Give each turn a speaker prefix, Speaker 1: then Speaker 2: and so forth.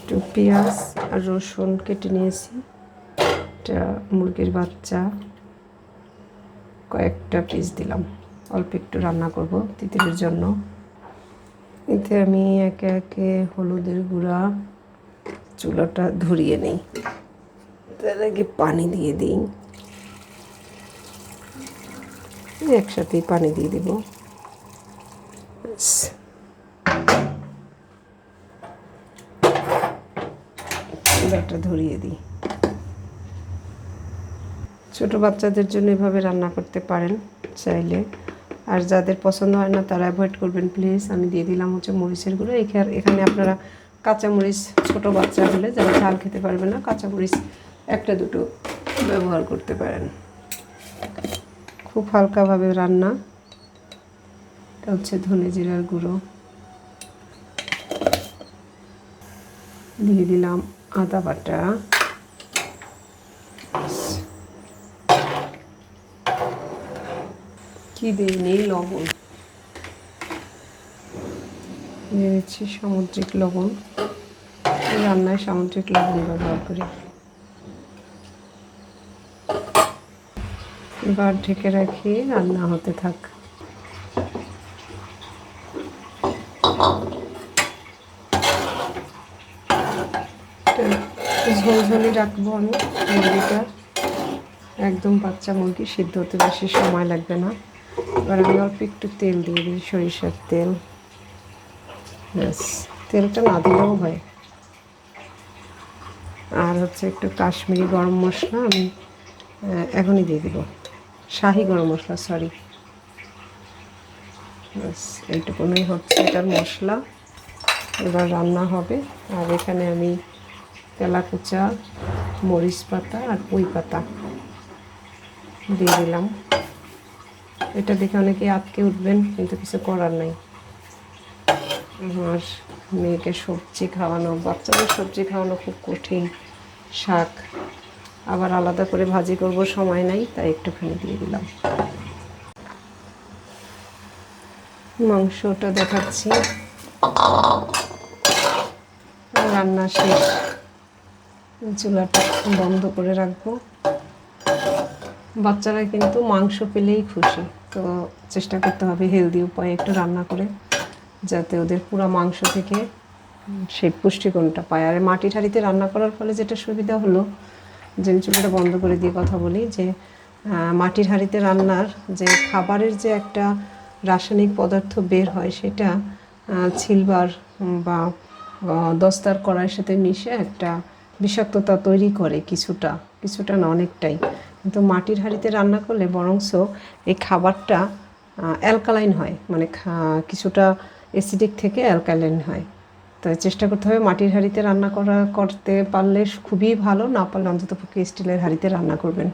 Speaker 1: একটু পেঁয়াজ আর রসুন কেটে নিয়েছি, একটা মুরগির বাচ্চা কয়েকটা পিস দিলাম, অল্প একটু রান্না করব তিতিরের জন্য। এতে আমি একে একে হলুদের গুঁড়া, চুলাটা ধরিয়ে নিই, তার আগে পানি দিয়ে দিই, একসাথেই পানি দিয়ে দেব। চুলাটা ধরিয়ে দিই। ছোটো বাচ্চাদের জন্য এভাবে রান্না করতে পারেন চাইলে, আর যাদের পছন্দ হয় না তারা অ্যাভয়েড করবেন প্লিজ। আমি দিয়ে দিলাম হচ্ছে মরিচের গুঁড়ো। এখানে আপনারা কাঁচামরিচ, ছোটো বাচ্চা হলে যারা ঝাল খেতে পারবে না, কাঁচামরিচ একটা দুটো ব্যবহার করতে পারেন। খুব হালকাভাবে রান্না। এটা হচ্ছে ধনে জিরার গুঁড়ো, দিয়ে দিলাম আদা বাটা, কি দিইনি লবণ, দিয়ে দিচ্ছি সামুদ্রিক লবণ। রান্নায় সামুদ্রিক লবণ ব্যবহার করি। এবার ঢেকে রাখি, রান্না হতে থাক। ঝোলঝোলি রাখবো আমি মুরগিটা, একদম বাচ্চা মুরগি, সিদ্ধ হতে বেশি সময় লাগবে না। এবার আমি অল্প একটু তেল দিয়ে দিই, সরিষার তেল। ব্যাস, তেলটা না দিলেও হয়। আর হচ্ছে একটু কাশ্মীরি গরম মশলা আমি এখনই দিয়ে দিব, শাহি গরম মশলা, সরি। ব্যাস এইটুকুনই হচ্ছে এটার মশলা। এবার রান্না হবে। আর এখানে আমি তেলাকুচা, মরিচ পাতা আর পুঁই পাতা দিয়ে দিলাম। এটা দেখে অনেকে আটকে উঠবেন, কিন্তু কিছু করার নাই। আমার মেয়েকে সবজি খাওয়ানো, বাচ্চাদের সবজি খাওয়ানো খুব কঠিন। শাক আবার আলাদা করে ভাজি করব, সময় নাই, তাই একটুখানি দিয়ে দিলাম। মাংসটা দেখাচ্ছি, রান্না শেষ। চুলাটা বন্ধ করে রাখবো। বাচ্চারা কিন্তু মাংস পেলেই খুশি, তো চেষ্টা করতে হবে হেলদি উপায়ে একটু রান্না করে, যাতে ওদের পুরো মাংস থেকে সেই পুষ্টিগুণটা পায়। আর মাটির হাঁড়িতে রান্না করার ফলে যেটা সুবিধা হলো, যে চুলাটা বন্ধ করে দিয়ে কথা বলি, যে মাটির হাঁড়িতে রান্নার যে খাবারের যে একটা রাসায়নিক পদার্থ বের হয়, সেটা সিলভার বা দস্তার কড়াইয়ের সাথে মিশে একটা বিষাক্ততা তৈরি করে, কিছুটা না, অনেকটাই। কিন্তু মাটির হাঁড়িতে রান্না করলে বরংস এই খাবারটা অ্যালকালাইন হয়, মানে কিছুটা অ্যাসিডিক থেকে অ্যালকালাইন হয়। তাই চেষ্টা করতে হবে মাটির হাঁড়িতে রান্না করতে পারলে খুবই ভালো, না পারলে অন্ততপক্ষে স্টিলের হাঁড়িতে রান্না করবেন।